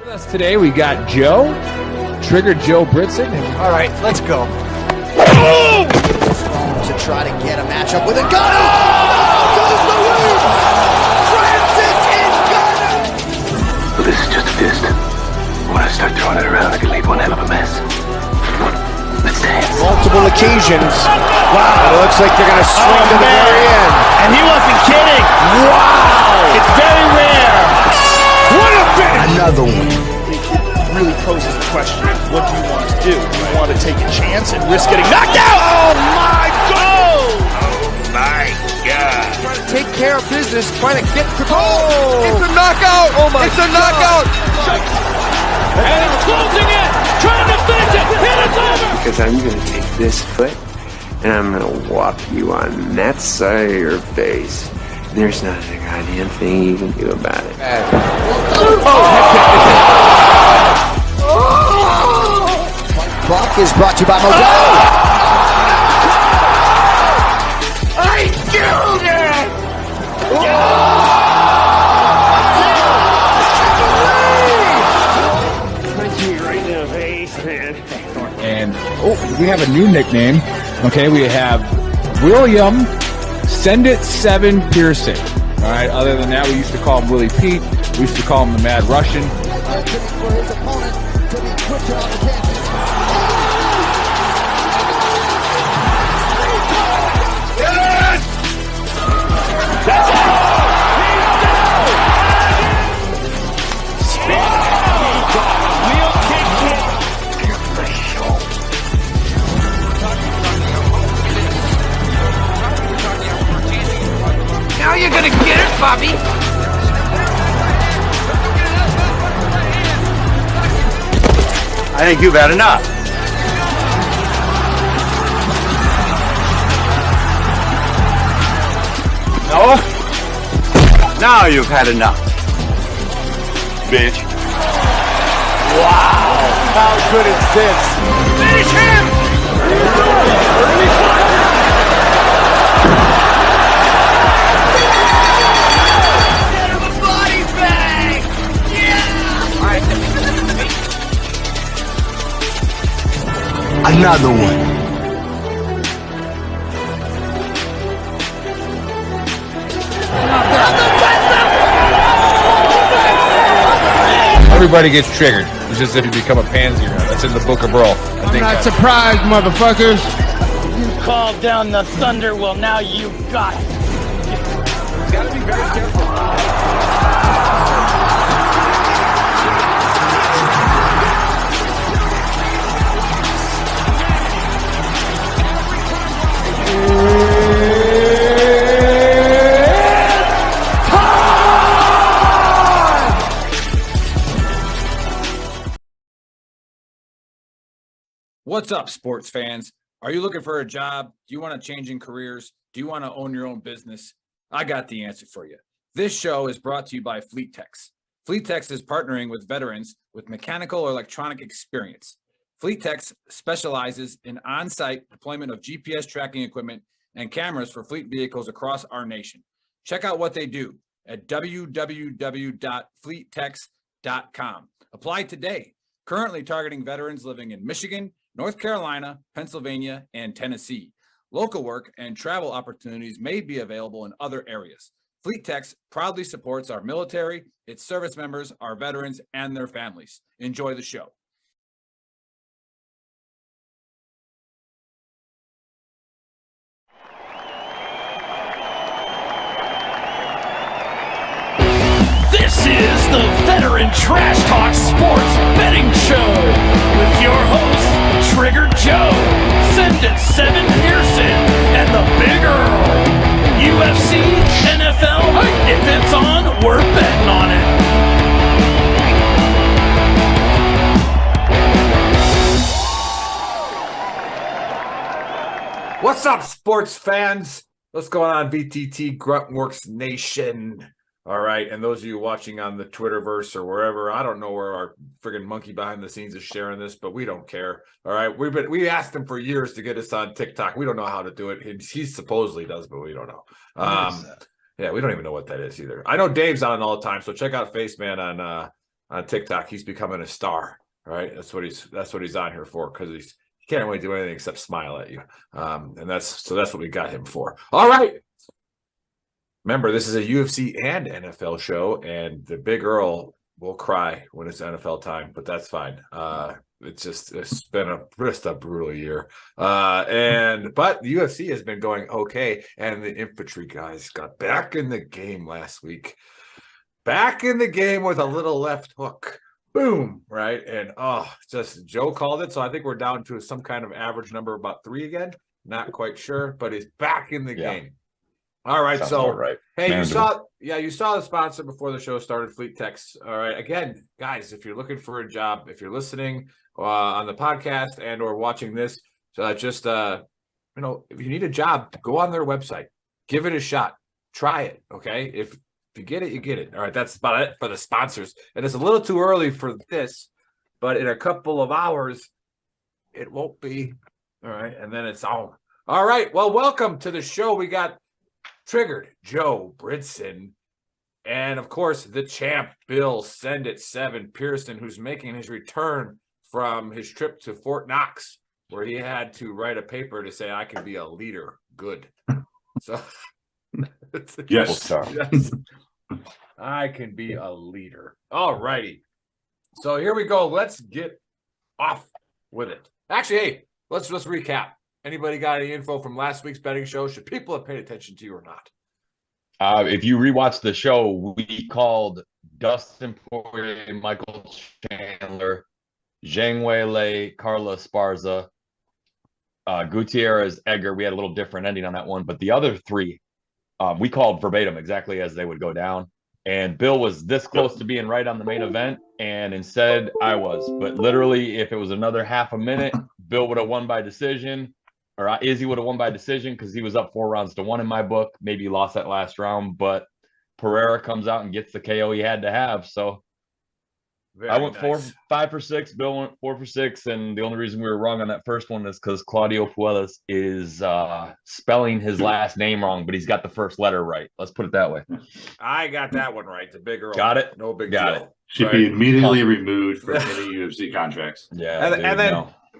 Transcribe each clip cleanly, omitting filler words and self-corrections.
With us today, we got Joe, Trigger Joe Britson. All right, let's go. To try to get a matchup with a gun. Oh, goes the lead. Francis is gunning. Well, this is just a fist. When I start throwing it around, I can leave one hell of a mess. Let's dance. Multiple occasions. Wow, it looks like they're going to swing to the very end. And he wasn't kidding. Wow. It's very rare. What a finish. Another one. It really poses the question, what do you want to do? Do you want to take a chance and risk getting knocked out? Oh, my God. Oh, my God. Trying to take care of business, trying to get to goal. It's a knockout. Oh, my It's a knockout. And he's closing in, trying to finish it, and it's over! Because I'm going to take this foot and I'm going to whop you on that side of your face. There's not a goddamn thing you can do about it. Buck is brought to you by Modelo. I killed it! And we have a new nickname. Okay, we have William Send It 7 Pearson. All right, other than that, we used to call him Willie Pete. We used to call him the Mad Russian. For his opponent to be quicker on the tangent. Now you're gonna get it, Bobby! I think you've had enough. No? Now you've had enough. Bitch. Wow, how good is this? Finish him! Another one. Everybody gets triggered. It's just if you become a pansy or not. That's in the Book of Earl. I'm not surprised, motherfuckers. You called down the thunder, well now you got it. Gotta be very careful. What's up, sports fans? Are you looking for a job? Do you want to change in careers? Do you want to own your own business? I got the answer for you. This show is brought to you by FleetTex. FleetTex is partnering with veterans with mechanical or electronic experience. FleetTex specializes in on-site deployment of GPS tracking equipment and cameras for fleet vehicles across our nation. Check out what they do at www.fleettex.com. Apply today. Currently targeting veterans living in Michigan, North Carolina, Pennsylvania, and Tennessee. Local work and travel opportunities may be available in other areas. FleetTex proudly supports our military, its service members, our veterans, and their families. Enjoy the show. This is the Veteran Trash Talk Sports Betting Show with your hosts, Trigger Joe, Send It 7 Pearson, and the Big Earl. UFC, NFL, if it's on, we're betting on it. What's up, sports fans? What's going on, VTT Gruntworks Nation? All right, and those of you watching on the Twitterverse or wherever, I don't know where our friggin' monkey behind the scenes is sharing this, but we don't care. All right, we asked him for years to get us on TikTok. We don't know how to do it. He supposedly does, but we don't know. Yeah, we don't even know what that is either. I know Dave's on all the time, so check out Faceman on TikTok. He's becoming a star. Right? That's what he's on here for, because he can't really do anything except smile at you. And that's what we got him for. All right. Remember, this is a UFC and NFL show, and the Big Earl will cry when it's NFL time, but that's fine. It's been just a brutal year. But the UFC has been going okay, and the infantry guys got back in the game last week. Back in the game with a little left hook. Boom, right? And just Joe called it. So I think we're down to some kind of average number, about 3 again. Not quite sure, but he's back in the game. All right. Sounds so right. Hey, Manageable. you saw the sponsor before the show started, Fleet Techs. All right. Again, guys, if you're looking for a job, if you're listening on the podcast and or watching this, if you need a job, go on their website, give it a shot, try it. Okay. If you get it, you get it. All right. That's about it for the sponsors. And it's a little too early for this, but in a couple of hours, it won't be. All right. And then it's on. All right. Well, welcome to the show. We got Triggered Joe Bridson, and of course the champ Bill Send It 7 Pearson, who's making his return from his trip to Fort Knox, where he had to write a paper to say I can be a leader. Good. So yes, I can be a leader. All righty. So here we go. Let's get off with it. Actually, hey, let's recap. Anybody got any info from last week's betting show? Should people have paid attention to you or not? If you rewatch the show, we called Dustin Poirier, Michael Chandler, Zhang Weili, Carla Esparza, Gutierrez, Edgar. We had a little different ending on that one, but the other 3 we called verbatim exactly as they would go down. And Bill was this close to being right on the main event, and instead I was. But literally, if it was another half a minute, Bill would have won by decision. Or Izzy would have won by decision because he was up 4 rounds to 1 in my book. Maybe lost that last round, but Pereira comes out and gets the KO he had to have. So I went nice. 5 for 6. Bill went 4 for 6, and the only reason we were wrong on that first one is because Claudio Puelles is spelling his last name wrong, but he's got the first letter right. Let's put it that way. I got that one right. The Big Earl. Got it. No big got deal. It. Should be immediately removed from any UFC contracts. Yeah,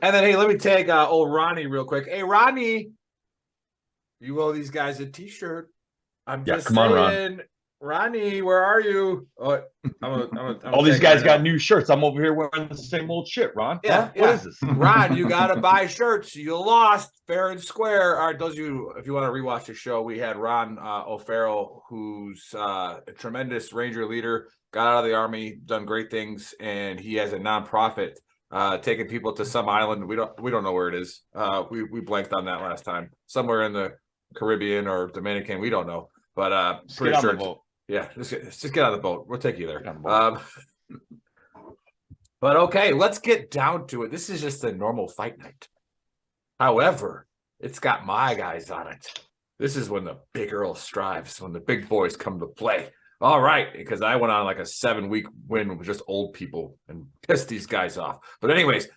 and then, hey, let me tag old Ronnie real quick. Hey, Ronnie, you owe these guys a T-shirt. I'm just come saying, on, Ronnie, where are you? Oh, all these guys got new shirts. I'm over here wearing the same old shit, Ron. Yeah, What is this? Ron, you got to buy shirts. You lost fair and square. All right, if you want to rewatch the show, we had Ron O'Farrell, who's a tremendous Ranger leader, got out of the Army, done great things, and he has a nonprofit taking people to some island. We don't know where it is. We blanked on that last time. Somewhere in the Caribbean or Dominican, we don't know. But pretty sure. Yeah, just get on the boat. We'll take you there. But okay, let's get down to it. This is just a normal fight night. However, it's got my guys on it. This is when the Big Earl strives, when the big boys come to play. All right, because I went on like a 7-week win with just old people and pissed these guys off. But anyways,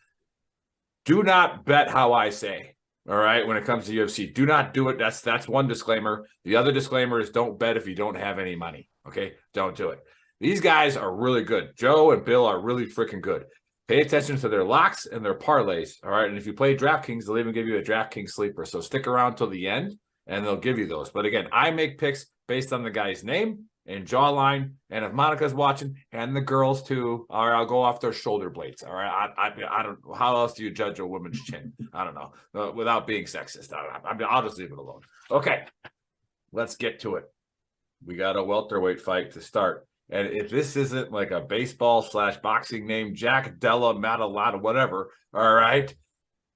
do not bet how I say. All right, when it comes to UFC, do not do it. That's one disclaimer. The other disclaimer is don't bet if you don't have any money. Okay, don't do it. These guys are really good. Joe and Bill are really freaking good. Pay attention to their locks and their parlays. All right, and if you play DraftKings, they'll even give you a DraftKings sleeper. So stick around till the end, and they'll give you those. But again, I make picks based on the guy's name and jawline, and if Monica's watching, and the girls too, all right, I'll go off their shoulder blades. All right, I don't. How else do you judge a woman's chin? I don't know, without being sexist. I'll just leave it alone. Okay, let's get to it. We got a welterweight fight to start, and if this isn't like a baseball / boxing name, Jack Della Maddalena, whatever. All right,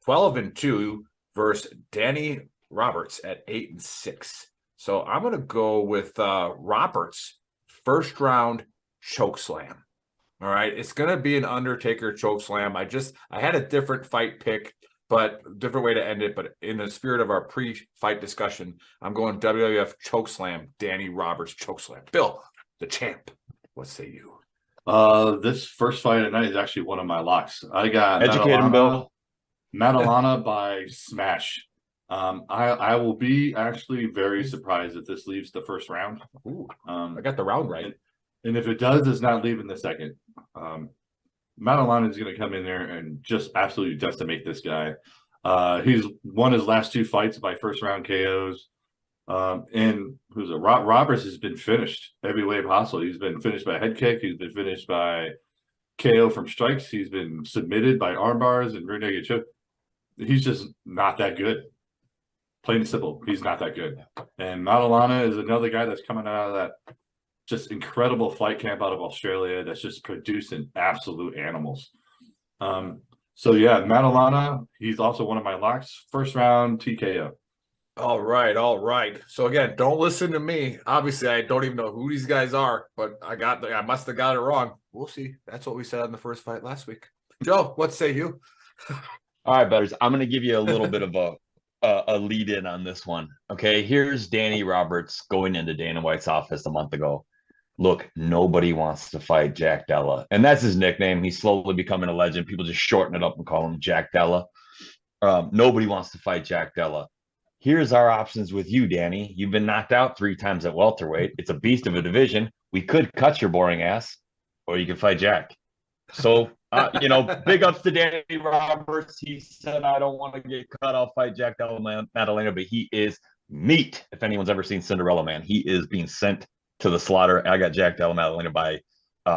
12-2 versus Danny Roberts at 8-6. So I'm going to go with Roberts' first round choke slam. All right. It's going to be an Undertaker choke slam. I had a different fight pick, but different way to end it. But in the spirit of our pre-fight discussion, I'm going WWF choke slam, Danny Roberts choke slam. Bill, the champ. What say you? This first fight at night is actually one of my locks. I got Educate him, Bill. Maddalena by smash. I will be actually very surprised if this leaves the first round. Ooh, I got the round right. And if it does, it's not leaving the second. Matalana is going to come in there and just absolutely decimate this guy. He's won his last 2 fights by first round KOs. And who's it? Roberts has been finished every way possible. He's been finished by head kick. He's been finished by KO from strikes. He's been submitted by arm bars and rear naked choke. He's just not that good. Plain and simple, he's not that good. And Matalana is another guy that's coming out of that just incredible fight camp out of Australia that's just producing absolute animals. So yeah, Matalana, he's also one of my locks. First round TKO. All right. So again, don't listen to me. Obviously, I don't even know who these guys are, but I must have got it wrong. We'll see. That's what we said on the first fight last week. Joe, what say you? All right, bettors. I'm going to give you a little bit of a lead in on this one. Okay, here's Danny Roberts going into Dana White's office a month ago. Look, nobody wants to fight Jack Della, and that's his nickname. He's slowly becoming a legend. People just shorten it up and call him Jack Della. Nobody wants to fight Jack Della. Here's our options with you, Danny. You've been knocked out 3 times at welterweight. It's a beast of a division. We could cut your boring ass, or you can fight Jack. So, big ups to Danny Roberts. He said, I don't want to get cut. I'll fight Jack Della Maddalena, but he is meat. If anyone's ever seen Cinderella Man, he is being sent to the slaughter. I got Jack Della Maddalena by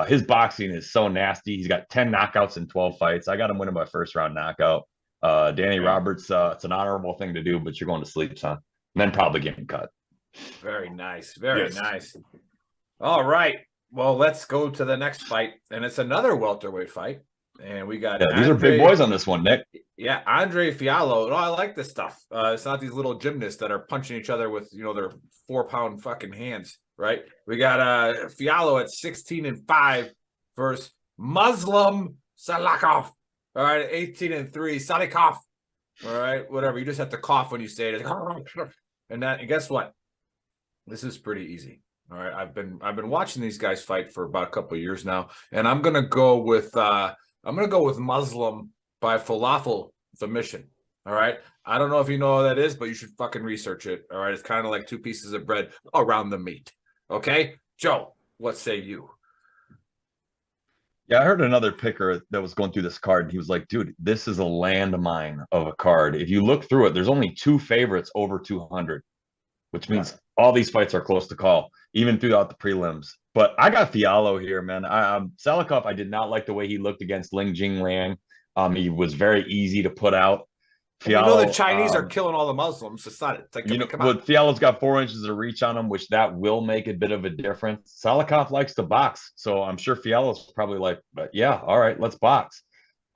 his boxing is so nasty. He's got 10 knockouts in 12 fights. I got him winning by first round knockout. Danny Roberts, it's an honorable thing to do, but you're going to sleep, son. And then probably getting cut. Very nice. Very nice. All right. Well, let's go to the next fight. And it's another welterweight fight. And we got these are big boys on this one, Nick. Yeah, Andre Fiallo. Oh, I like this stuff. It's not these little gymnasts that are punching each other with, their 4-pound fucking hands, right? We got Fiallo at 16-5 versus Muslim Salakov. All right, 18-3, Salikov. All right, whatever. You just have to cough when you say it. And guess what? This is pretty easy. All right, I've been watching these guys fight for about a couple of years now, and I'm gonna go with Muslim by falafel submission. All right, I don't know if you know what that is, but you should fucking research it. All right, it's kind of like 2 pieces of bread around the meat. Okay, Joe, what say you? Yeah, I heard another picker that was going through this card, and he was like, dude, this is a landmine of a card. If you look through it, there's only 2 favorites over 200, which means all these fights are close to call, even throughout the prelims. But I got Fiallo here, man. Salikov, I did not like the way he looked against Ling Jingliang. He was very easy to put out. Fiallo, the Chinese are killing all the Muslims. It's not. It's like, Fiallo's got 4 inches of reach on him, which that will make a bit of a difference. Salikov likes to box, so I'm sure Fiallo's probably like, but yeah, all right, let's box.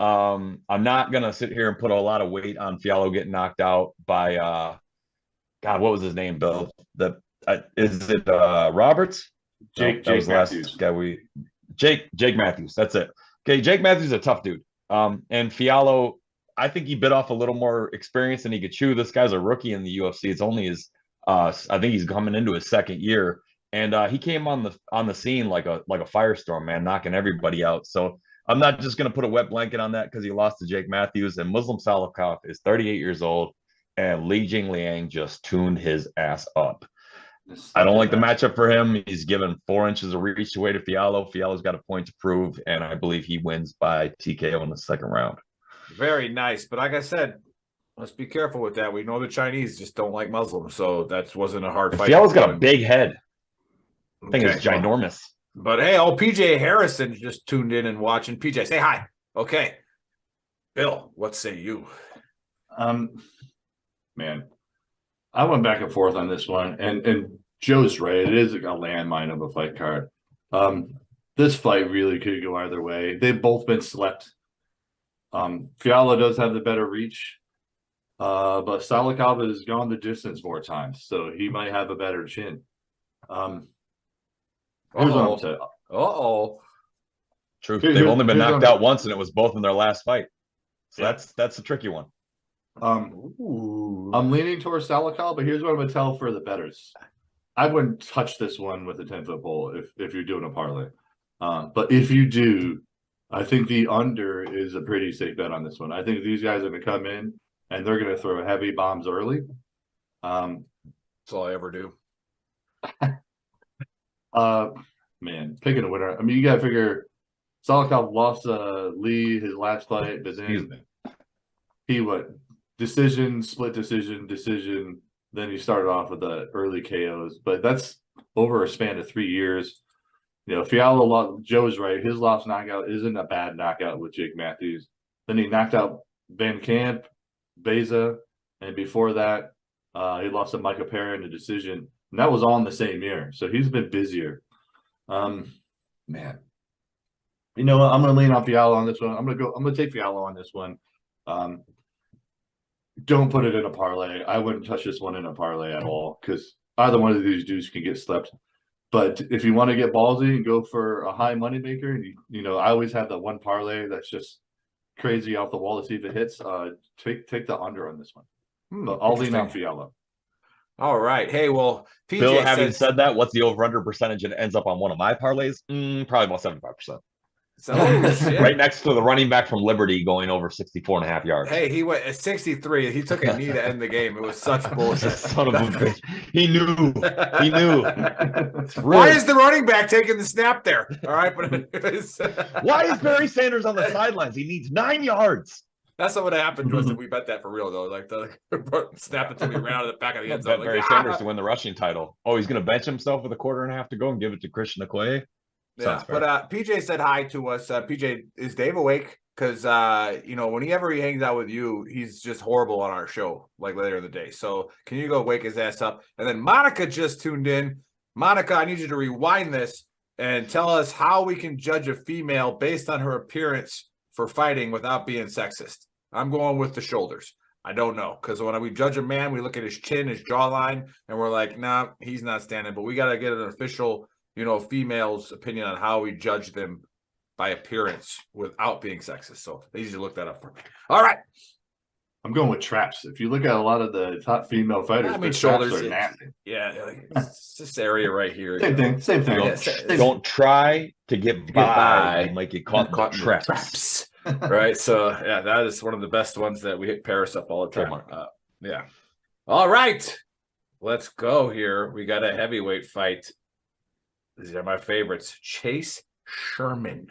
I'm not gonna sit here and put a lot of weight on Fiallo getting knocked out by God, what was his name, Bill? Is it Roberts? Jake Matthews. Jake Matthews. That's it. Okay, Jake Matthews is a tough dude. And Fiallo, I think he bit off a little more experience than he could chew. This guy's a rookie in the UFC. It's only his I think he's coming into his 2nd year. And he came on the scene like a firestorm, man, knocking everybody out. So I'm not just gonna put a wet blanket on that because he lost to Jake Matthews. And Muslim Salikov is 38 years old, and Li Jingliang just tuned his ass up. I don't like the matchup for him. He's given 4 inches of reach away to Fiallo. Fiallo's got a point to prove, and I believe he wins by TKO in the 2nd round. Very nice. But like I said, let's be careful with that. We know the Chinese just don't like Muslims, so that wasn't a hard fight. Fiallo's got a big head. I think it's ginormous. But hey, PJ Harrison just tuned in and watching. PJ, say hi. Okay. Bill, what say you? Man, I went back and forth on this one, and Joe's right. It is a landmine of a fight card. This fight really could go either way. They've both been slept. Fiallo does have the better reach, but Salikov has gone the distance more times, so he might have a better chin. Here's what I'm saying. True. They've only been knocked out once, and it was both in their last fight. So that's a tricky one. I'm leaning towards Salikov, but here's what I'm going to tell for the bettors. I wouldn't touch this one with a 10-foot pole if you're doing a parlay. But if you do, I think the under is a pretty safe bet on this one. I think these guys are going to come in and they're going to throw heavy bombs early. That's all I ever do. man, picking a winner. I mean, you got to figure Salikov lost Lee his last fight, but then he split decision. Then he started off with the early KOs, but that's over a span of 3 years. Fiallo, Joe's right. His last knockout isn't a bad knockout with Jake Matthews. Then he knocked out Van Camp, Beza, and before that, he lost to Micah Perry in a decision. And that was all in the same year. So he's been busier. Man. You know what? I'm gonna lean on Fiallo on this one. I'm gonna take Fiallo on this one. Don't put it in a parlay. I wouldn't touch this one in a parlay at all because either one of these dudes can get slept. But if you want to get ballsy and go for a high money maker, and I always have that one parlay that's just crazy off the wall to see if it hits. Take the under on this one. But I'll lean on Fiallo. All right. Hey, well, PJ Bill, having said that, what's the over-under percentage and it ends up on one of my parlays? Probably about 75%. So, right next to the running back from Liberty going over 64.5 yards. Hey, he went at 63. He took a knee to end the game. It was such bullshit. Son of a bitch. He knew. Why is the running back taking the snap there? All right. But why is Barry Sanders on the sidelines? He needs 9 yards. That's not what happened to us if we bet that for real, though. Like the snap until we ran out of the back of the end zone. Bet Barry Sanders to win the rushing title. Oh, he's going to bench himself with a quarter and a half to go and give it to Christian Okoye? Yeah, but PJ said hi to us. PJ, is Dave awake? Because whenever he hangs out with you, he's just horrible on our show, like later in the day. So can you go wake his ass up? And then Monica just tuned in. Monica, I need you to rewind this and tell us how we can judge a female based on her appearance for fighting without being sexist. I'm going with the shoulders. I don't know, because when we judge a man, we look at his chin, his jawline, and we're like, nah, he's not standing. But we got to get an official female's opinion on how we judge them by appearance without being sexist. So they usually look that up for me. All right. I'm going with traps. If you look at a lot of the top female fighters, their shoulders are nasty. Yeah, it's this area right here. Same thing. Don't try to get by and like get caught in traps. Right. So yeah, that is one of the best ones that we hit Paris up all the time. Yeah. All right. Let's go here. We got a heavyweight fight. These are my favorites. Chase Sherman.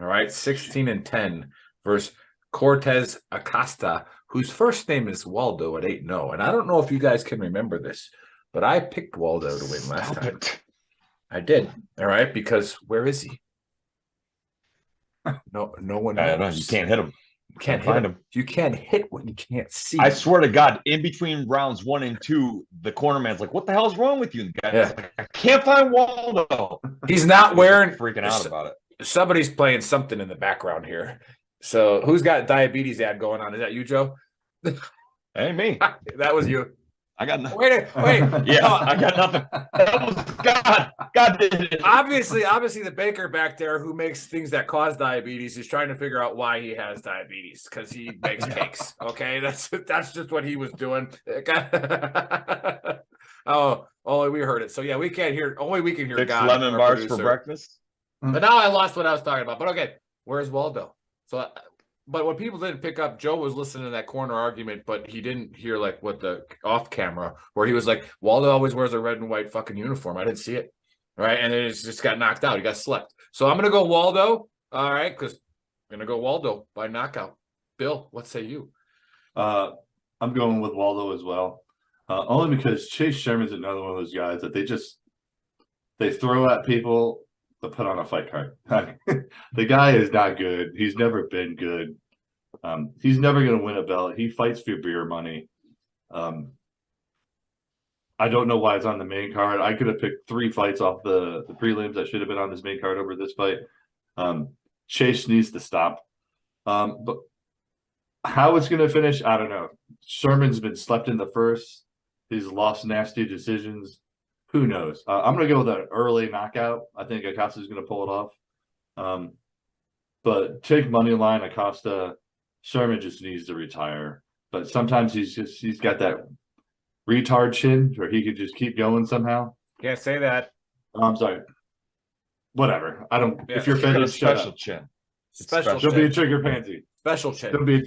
All right. 16-10 versus Cortez Acosta, whose first name is Waldo at 8-0. And I don't know if you guys can remember this, but I picked Waldo to win last time. I did. All right. Because where is he? No one knows. I don't know. You can't hit him. Can't find him. You can't hit what you can't see. I swear to God, in between rounds 1 and 2, the corner man's like, "What the hell's wrong with you?" And the guy's like, "I can't find Waldo." He's not wearing. Freaking out about it. Somebody's playing something in the background here. So who's got diabetes ad going on? Is that you, Joe? Ain't me. That was you. I got nothing. Wait. Yeah, I got nothing. That was God. God did it. Obviously, the baker back there who makes things that cause diabetes is trying to figure out why he has diabetes because he makes cakes. Okay, that's just what he was doing. Oh, we heard it. So yeah, we can't hear. Only we can hear 6 God. lemon bars for breakfast. But now I lost what I was talking about. But okay, where's Waldo? So. But what people didn't pick up, Joe was listening to that corner argument, but he didn't hear like what the off camera where he was like, Waldo always wears a red and white fucking uniform. I didn't see it. Right. And then it just got knocked out. He got slept. So I'm going to go Waldo. All right. Because I'm going to go Waldo by knockout. Bill, what say you? I'm going with Waldo as well. Only because Chase Sherman's another one of those guys that they throw at people to put on a fight card. The guy is not good. He's never been good. He's never going to win a belt. He fights for beer money. I don't know why it's on the main card. I could have picked 3 fights off the prelims that should have been on this main card over this fight. Chase needs to stop. But how it's going to finish, I don't know. Sherman's been slept in the first. He's lost nasty decisions. Who knows? I'm going to go with an early knockout. I think Acosta's going to pull it off. But take money line Acosta. Sherman just needs to retire. But sometimes he's got that retard chin where he could just keep going somehow. Can't say that. I'm sorry. Whatever. I don't. Yeah. If you're offended, shut special up. chin. Special Don't chin. be a trigger pansy. Special chin. Don't be.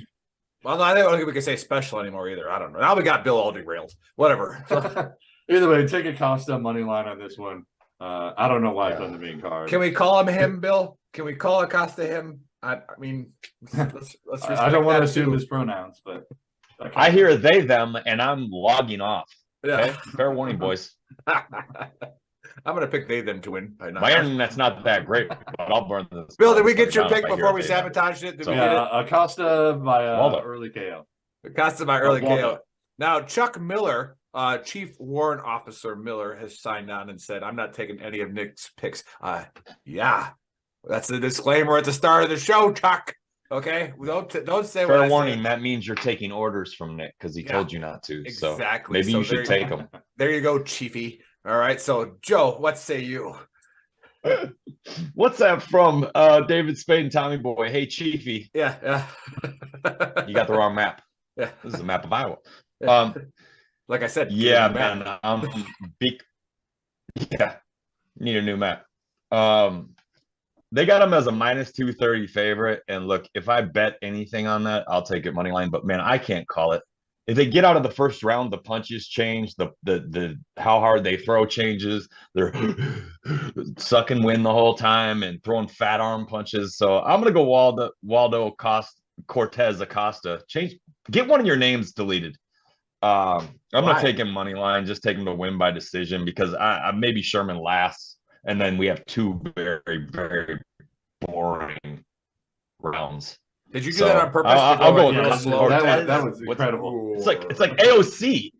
Well, no, I don't think we can say special anymore either. I don't know. Now we got Bill all derailed. Whatever. Either way, take Acosta money line on this one. I don't know why it's on the main card. Can we call him, Bill? Can we call Acosta him? I mean, let's I don't want to assume his pronouns, but I hear they, them, and I'm logging off. Yeah. Okay? Fair warning, boys. I'm going to pick they, them to win. My internet's not that great, but I'll burn this. Bill, did we get your pick before we sabotaged it? Did we get it? Acosta by early KO. Acosta by early KO. Now, Chuck Miller, Chief Warrant Officer Miller, has signed on and said, I'm not taking any of Nick's picks. Yeah, that's the disclaimer at the start of the show, Chuck. Okay? Don't say Fair what warning, that means you're taking orders from Nick because he told you not to. Exactly. So maybe you should take them. There you go, Chiefy. All right. So, Joe, what say you? What's that from David Spade and Tommy Boy? Hey, Chiefy. Yeah. You got the wrong map. Yeah. This is a map of Iowa. Like I said. Yeah, man. Need a new map. They got him as a -230 favorite. And look, if I bet anything on that, I'll take it money line. But man, I can't call it. If they get out of the first round, the punches change, the how hard they throw changes. They're sucking wind the whole time and throwing fat arm punches. So I'm gonna go Waldo Cortez Acosta. Get one of your names deleted. I'm gonna take him money line, just take him to win by decision because I maybe Sherman last, and then we have two very, very boring rounds. Did you do that on purpose? I'll go with that was incredible. It's like AOC.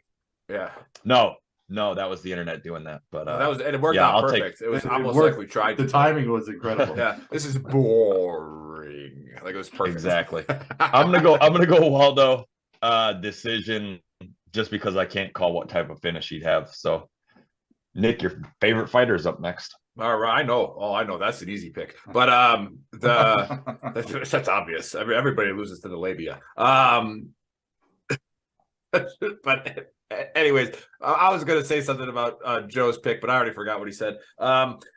Yeah. No, that was the internet doing that. But it worked out perfect. It was almost like we tried. The timing was incredible. Yeah. This is boring. Like it was perfect. Exactly. I'm gonna go Waldo decision just because I can't call what type of finish he'd have. So Nick, your favorite fighter is up next. All right, I know. Oh, I know. That's an easy pick. But that's obvious. Everybody loses to the labia. But anyways, I was going to say something about Joe's pick, but I already forgot what he said.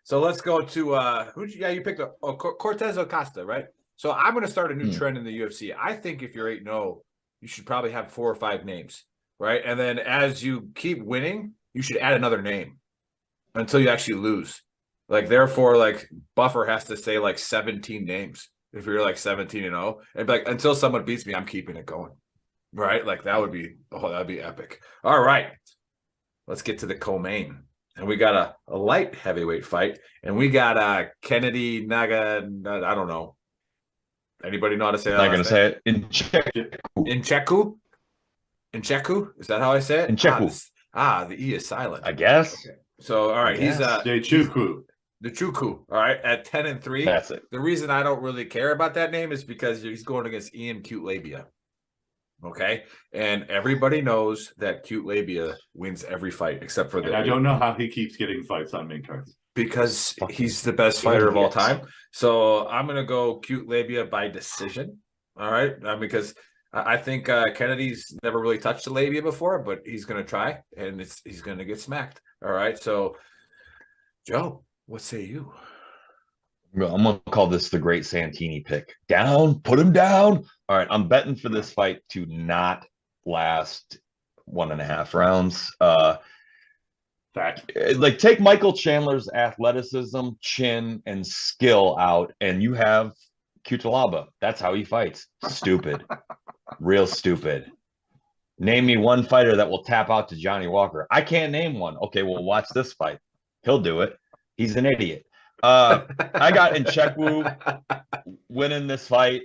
So let's go to you picked Cortez Acosta, right? So I'm going to start a new trend in the UFC. I think if you're 8-0, you should probably have 4 or 5 names, right? And then as you keep winning, you should add another name until you actually lose. Like, therefore, like, Buffer has to say, like, 17 names if you're, like, 17-0. And, like, until someone beats me, I'm keeping it going. Right? Like, that'd be epic. All right. Let's get to the co-main. And we got a light heavyweight fight. And we got Kennedy Naga, I don't know. Anybody know how to say that? I'm not going to say it. Ncheku? Is that how I say it? Ncheku. The E is silent. I guess. Okay. So, all right. He's The Chuku. All right, at 10-3. That's it. The reason I don't really care about that name is because he's going against Ian Cute Labia. Okay, and everybody knows that Cute Labia wins every fight except for I don't know how he keeps getting fights on main cards because he's the best fighter of all time. So I'm gonna go Cute Labia by decision. All right, because I think Kennedy's never really touched the labia before, but he's gonna try, and he's gonna get smacked. All right, so Joe. What say you? I'm going to call this the great Santini pick. Down, put him down. All right, I'm betting for this fight to not last 1.5 rounds. Fact. Like, take Michael Chandler's athleticism, chin, and skill out, and you have Cutelaba. That's how he fights. Stupid. Real stupid. Name me one fighter that will tap out to Johnny Walker. I can't name one. Okay, well, watch this fight. He'll do it. He's an idiot. I got Ncheku winning this fight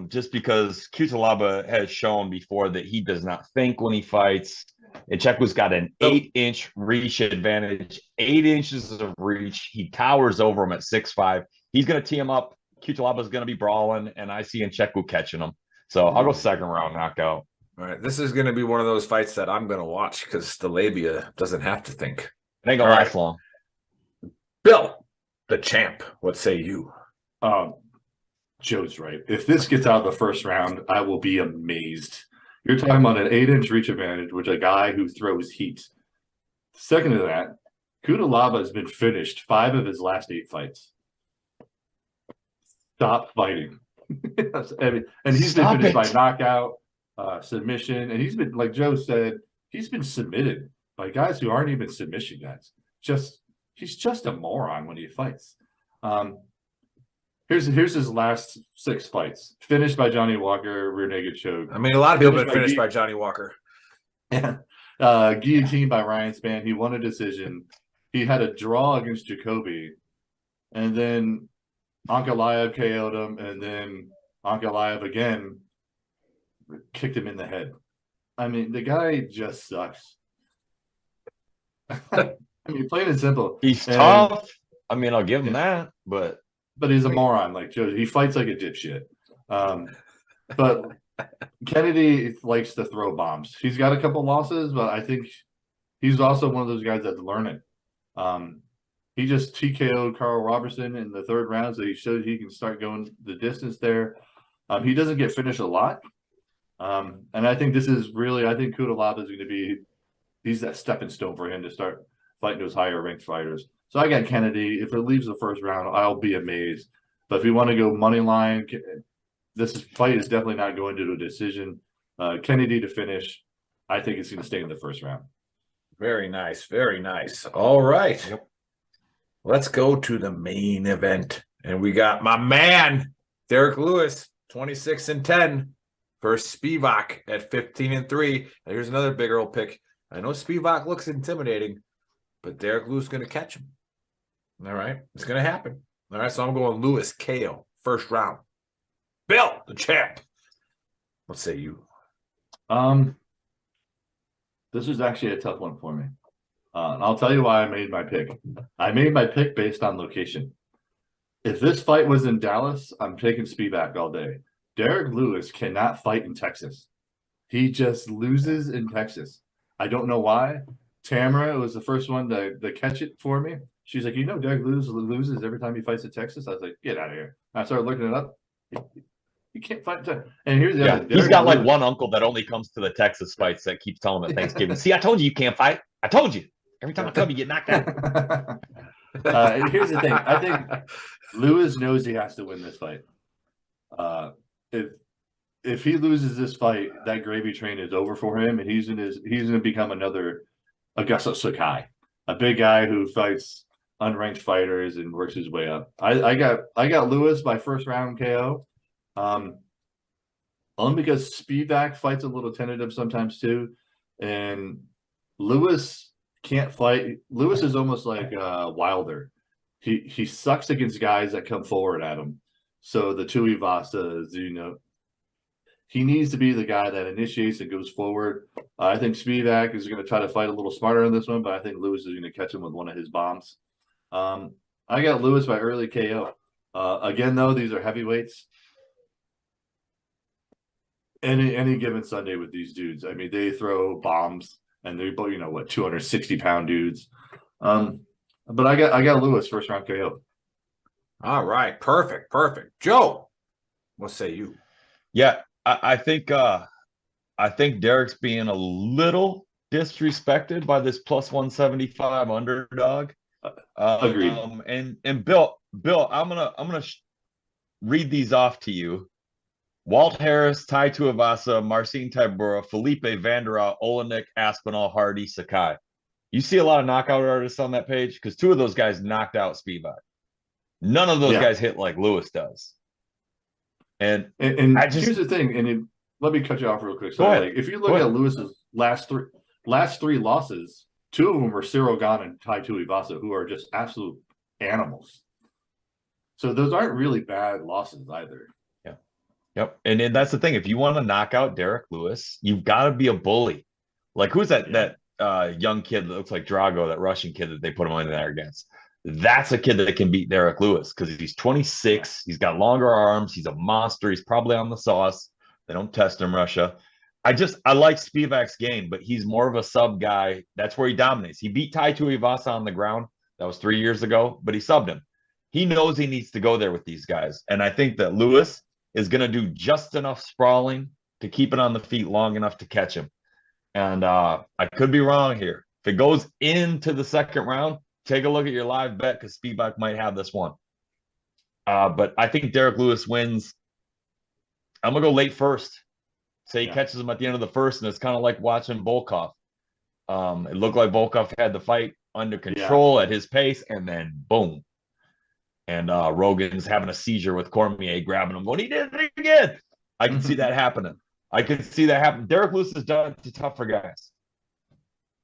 just because Cutelaba has shown before that he does not think when he fights. Ncheku's got an 8-inch reach advantage, 8 inches of reach. He towers over him at 6'5". He's going to tee him up. Cutelaba's going to be brawling, and I see Ncheku catching him. So I'll go second round knockout. All right. This is going to be one of those fights that I'm going to watch because the labia doesn't have to think. It ain't going to last long. Bill, the champ, what say you? Joe's right. If this gets out of the first round, I will be amazed. You're talking about an 8-inch reach advantage, which a guy who throws heat. Second to that, Cutelaba has been finished 5 of his last 8 fights. Stop fighting. And he's been finished by knockout, submission, and he's been, like Joe said, he's been submitted by guys who aren't even submission guys. he's just a moron when he fights. Here's his last 6 fights. Finished by Johnny Walker, rear naked choke. I mean, a lot of people have been finished by Johnny Walker. Yeah. Guillotine by Ryan Spann. He won a decision. He had a draw against Jacoby. And then Ankalaev KO'd him. And then Ankalaev again kicked him in the head. I mean, the guy just sucks. I mean, plain and simple. He's tough. I mean, I'll give him that, but he's a moron. Like Joe, he fights like a dipshit. But Kennedy likes to throw bombs. He's got a couple losses, but I think he's also one of those guys that's learning. He just TKO'd Carl Robertson in the 3rd round, so he showed he can start going the distance there. He doesn't get finished a lot. And I think this is really, I think Cutelaba is going to be, he's that stepping stone for him to start fighting those higher ranked fighters. So I got Kennedy. If it leaves the 1st round, I'll be amazed. But if you want to go money line, this fight is definitely not going to a decision. Kennedy to finish. I think it's going to stay in the 1st round. Very nice. Very nice. All right. Yep. Let's go to the main event. And we got my man, Derek Lewis, 26-10 versus Spivak at 15-3. And here's another Big Earl pick. I know Spivak looks intimidating, but Derek Lewis is going to catch him. All right. It's going to happen. All right. So I'm going Lewis KO, 1st round. Bill, the champ. What say you? This is actually a tough one for me. And I'll tell you why I made my pick. I made my pick based on location. If this fight was in Dallas, I'm taking Spivak all day. Derek Lewis cannot fight in Texas. He just loses in Texas. I don't know why. Tamara was the first one to catch it for me. She's like, Derek Lewis loses every time he fights in Texas. I was like, get out of here. I started looking it up. You can't fight. And here's the other. He's got like one uncle that only comes to the Texas fights that keeps telling him at Thanksgiving. See, I told you can't fight. I told you. Every time I come, you get knocked out. And here's the thing. I think Lewis knows he has to win this fight. If he loses this fight, that gravy train is over for him, and he's gonna become another Augusto Sakai, a big guy who fights unranked fighters and works his way up. I got Lewis by 1st round KO. Only because Spivak fights a little tentative sometimes too, and Lewis can't fight. Lewis is almost like Wilder. He sucks against guys that come forward at him. So the Tuivasas, he needs to be the guy that initiates and goes forward. I think Spivak is going to try to fight a little smarter in this one, but I think Lewis is going to catch him with one of his bombs. I got Lewis by early KO. Again, though, these are heavyweights. Any given Sunday with these dudes, I mean, they throw bombs, and they're both 260-pound dudes. But I got Lewis 1st round KO. All right, perfect. Joe, what say you? Yeah, I think Derek's being a little disrespected by this plus 175 underdog. Agreed. And Bill, I'm gonna read these off to you. Walt Harris, Tai Tuivasa, Marcin Tybura, Felipe Vandera, Olenek, Aspinall, Hardy, Sakai. You see a lot of knockout artists on that page because 2 of those guys knocked out Spivak. None of those guys hit like Lewis does. And here's the thing, and let me cut you off real quick. So, if you look at Lewis's last three losses, 2 of them were Cyril Gane and Tai Tuivasa, who are just absolute animals. So those aren't really bad losses either. Yep. And that's the thing. If you want to knock out Derek Lewis, you've got to be a bully. Like, who's that young kid that looks like Drago, that Russian kid that they put him in there against? That's a kid that can beat Derek Lewis because he's 26. He's got longer arms. He's a monster. He's probably on the sauce. They don't test him, Russia. I like Spivak's game, but he's more of a sub guy. That's where he dominates. He beat Tai Tuivasa on the ground. That was 3 years ago, but he subbed him. He knows he needs to go there with these guys. And I think that Lewis is going to do just enough sprawling to keep it on the feet long enough to catch him. And I could be wrong here. If it goes into the 2nd round, take a look at your live bet because Spivak might have this one. But I think Derek Lewis wins. I'm going to go late 1st. Say he catches him at the end of the 1st, and it's kind of like watching Volkov. It looked like Volkov had the fight under control at his pace, and then boom. And Rogan's having a seizure with Cormier grabbing him, going, he did it again. I can see that happening. Derek Lewis has done it to tougher guys.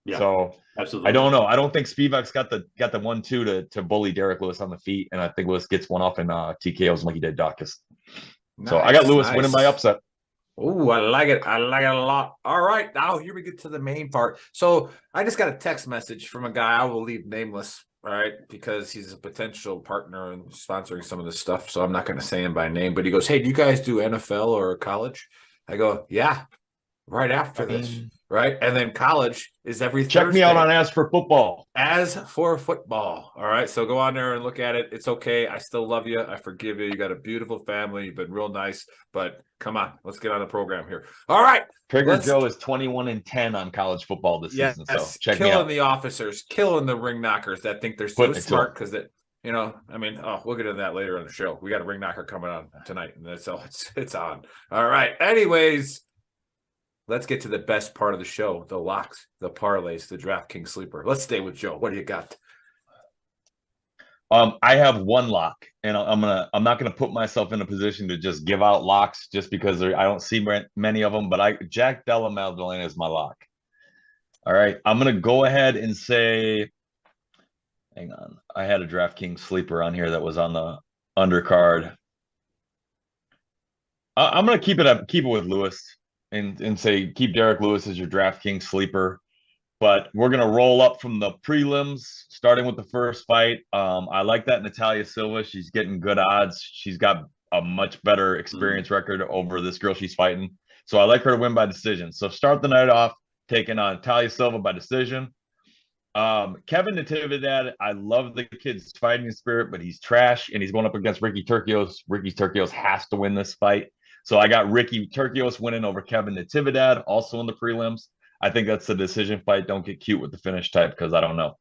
Yeah, so absolutely. I don't know. I don't think Spivak's got the 1-2 to bully Derek Lewis on the feet, and I think Lewis gets one off in TKOs like he did Dawkins. So I got Lewis winning by upset. Oh, I like it. I like it a lot. All right, now here we get to the main part. So I just got a text message from a guy. I will leave nameless, all right, because he's a potential partner in sponsoring some of this stuff. So I'm not going to say him by name, but he goes, "Hey, do you guys do NFL or college?" I go, "Yeah, right after this." Right. And then college is every Thursday. Check me out on As for Football. As for Football. All right. So go on there and look at it. It's okay. I still love you. I forgive you. You got a beautiful family. You've been real nice. But come on, let's get on the program here. All right. Trigger Joe is 21-10 on college football this season. So check me out. Killing the officers, killing the ring knockers that think they're so smart because that. You know, I mean, we'll get into that later on the show. We got a ring knocker coming on tonight, and so it's on. All right. Anyways, let's get to the best part of the show: the locks, the parlays, the DraftKings sleeper. Let's stay with Joe. What do you got? I have one lock, and I'm not gonna put myself in a position to just give out locks just because I don't see many of them. But Jack Della Maddalena is my lock. All right, I'm gonna go ahead and say. Hang on. I had a DraftKings sleeper on here that was on the undercard. I'm going to keep it with Lewis and say keep Derek Lewis as your DraftKings sleeper. But we're going to roll up from the prelims, starting with the first fight. I like that Natalia Silva. She's getting good odds. She's got a much better experience record over this girl she's fighting. So I like her to win by decision. So start the night off taking on Natalia Silva by decision. Kevin Natividad, I love the kid's fighting spirit, but he's trash, and he's going up against Ricky Turcios. Ricky Turcios has to win this fight. So I got Ricky Turcios winning over Kevin Natividad, also in the prelims. I think that's the decision fight. Don't get cute with the finish type because I don't know.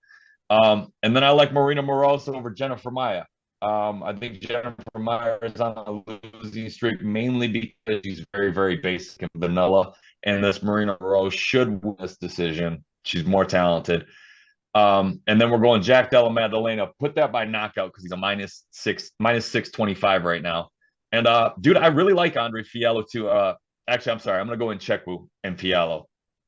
And then I like Marina Moroz over Jennifer Maia. I think Jennifer Maia is on a losing streak mainly because she's very, very basic and vanilla, and this Marina Moroz should win this decision. She's more talented. And then we're going Jack Della Maddalena. Put that by knockout because he's a minus 625 right now. And dude, I really like Andre Fiallo too. Actually, I'm sorry. I'm gonna go in Chekwu and Fiallo.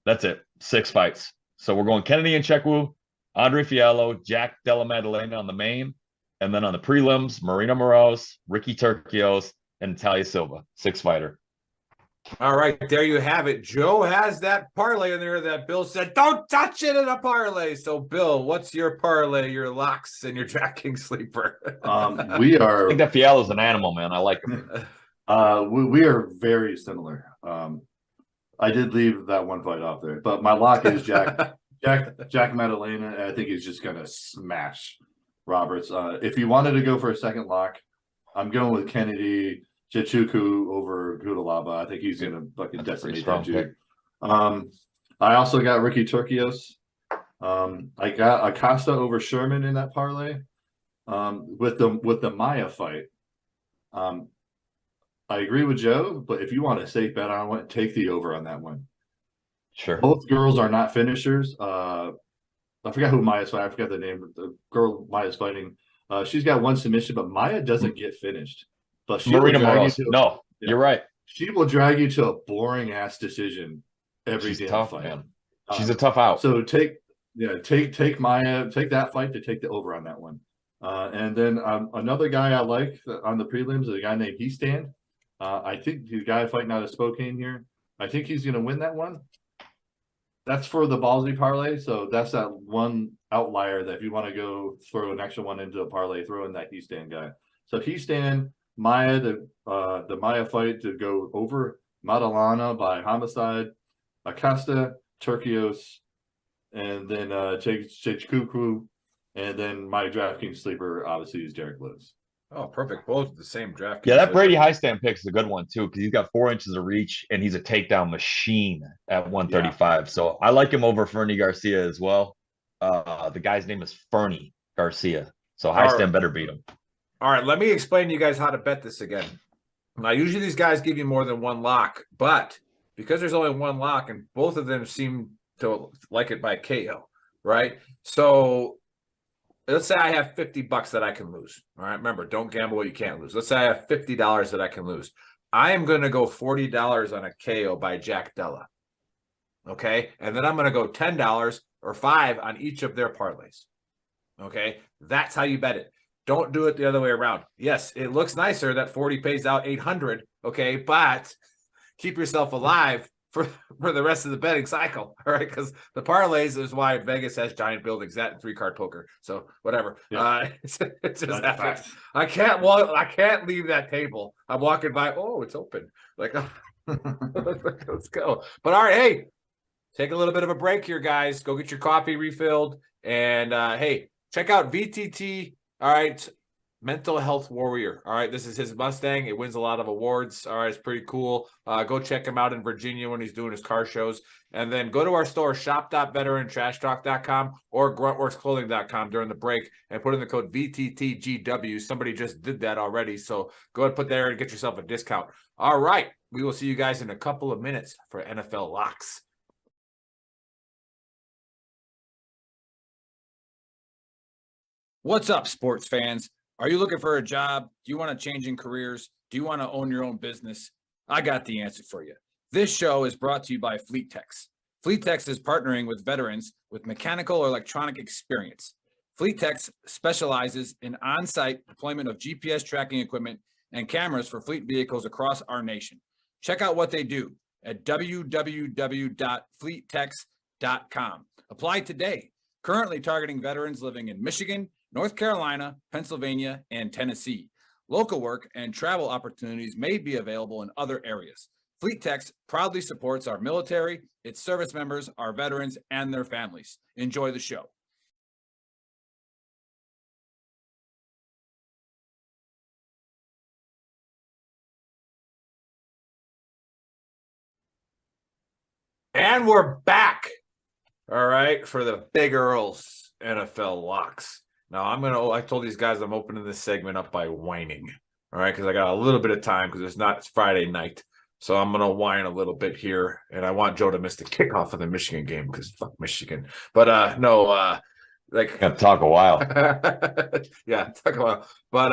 That's it. 6 fights. So we're going Kennedy and Chekwu, Andre Fiallo, Jack Della Maddalena on the main, and then on the prelims, Marina Moroz, Ricky Turcios, and Natalia Silva. 6-fighter. All right, there you have it. Joe has that parlay in there that Bill said, don't touch it in a parlay. So, Bill, what's your parlay, your locks, and your DraftKings sleeper? We are. I think that Fiallo's an animal, man. I like him. We are very similar. I did leave that one fight off there, but my lock is Jack Maddalena, and I think he's just gonna smash Roberts. If you wanted to go for a second lock, I'm going with Kennedy Chichuku over Gudalaba. I think he's gonna fucking decimate that dude. I also got Ricky Turcios. I got Acosta over Sherman in that parlay. With the Maia fight. I agree with Joe, but if you want a safe bet on one, take the over on that one. Sure. Both girls are not finishers. I forgot who Maia's fighting. I forgot the name of the girl Maia's fighting. She's got one submission, but Maia doesn't get finished. But she Marina Moroz. You're right. She will drag you to a boring ass decision every She's damn tough, fight. Man. She's a tough out. So take Maia, take that fight to take the over on that one. And then another guy I like on the prelims is a guy named Heastand. I think the guy fighting out of Spokane here. I think he's going to win that one. That's for the ballsy parlay. So that's that one outlier that if you want to go throw an extra one into a parlay, throw in that Heastand guy. So Heastand, Maia, the Maia fight to go over Maddalena by homicide, Acosta, Turcios, and then Chechkuku, and then my DraftKings sleeper obviously is Derek Lewis. Oh, perfect. Both the same draft. Yeah, that Brady Highstand pick is a good one too because he's got 4 inches of reach and he's a takedown machine at 135. Yeah. So I like him over Fernie Garcia as well. The guy's name is Fernie Garcia. So Highstand better beat him. All right, let me explain to you guys how to bet this again. Now, usually these guys give you more than one lock, but because there's only one lock and both of them seem to like it by KO, right? So let's say I have $50 that I can lose. All right. Remember, don't gamble what you can't lose. Let's say I have $50 that I can lose. I am going to go $40 on a KO by Jack Della. Okay. And then I'm going to go $10 or $5 on each of their parlays. Okay. That's how you bet it. Don't do it the other way around. Yes, it looks nicer that 40 pays out 800. Okay. But keep yourself alive for the rest of the betting cycle. All right. Because the parlays is why Vegas has giant buildings, that and 3-card poker. So whatever. Yeah. It's just happens. I can't leave that table. I'm walking by. Oh, it's open. Like, let's go. But all right. Hey, take a little bit of a break here, guys. Go get your coffee refilled. And hey, check out VTT. All right. Mental Health Warrior. All right. This is his Mustang. It wins a lot of awards. All right. It's pretty cool. Go check him out in Virginia when he's doing his car shows. And then go to our store, shop.veterantrashtalk.com or gruntworksclothing.com during the break and put in the code VTTGW. Somebody just did that already. So go ahead and put there and get yourself a discount. All right. We will see you guys in a couple of minutes for NFL Locks. What's up, sports fans? Are you looking for a job? Do you want to change in careers? Do you want to own your own business? I got the answer for you. This show is brought to you by FleetTex. FleetTex is partnering with veterans with mechanical or electronic experience. FleetTex specializes in on-site deployment of GPS tracking equipment and cameras for fleet vehicles across our nation. Check out what they do at www.fleettex.com. Apply today. Currently targeting veterans living in Michigan, North Carolina, Pennsylvania, and Tennessee. Local work and travel opportunities may be available in other areas. FleetTex proudly supports our military, its service members, our veterans, and their families. Enjoy the show. And we're back. All right, for the Big Earl's NFL Locks. Now, I told these guys I'm opening this segment up by whining, all right, because I got a little bit of time because it's Friday night. So I'm going to whine a little bit here, and I want Joe to miss the kickoff of the Michigan game because fuck Michigan. But no, like. Gonna talk a while. Yeah, talk a while. But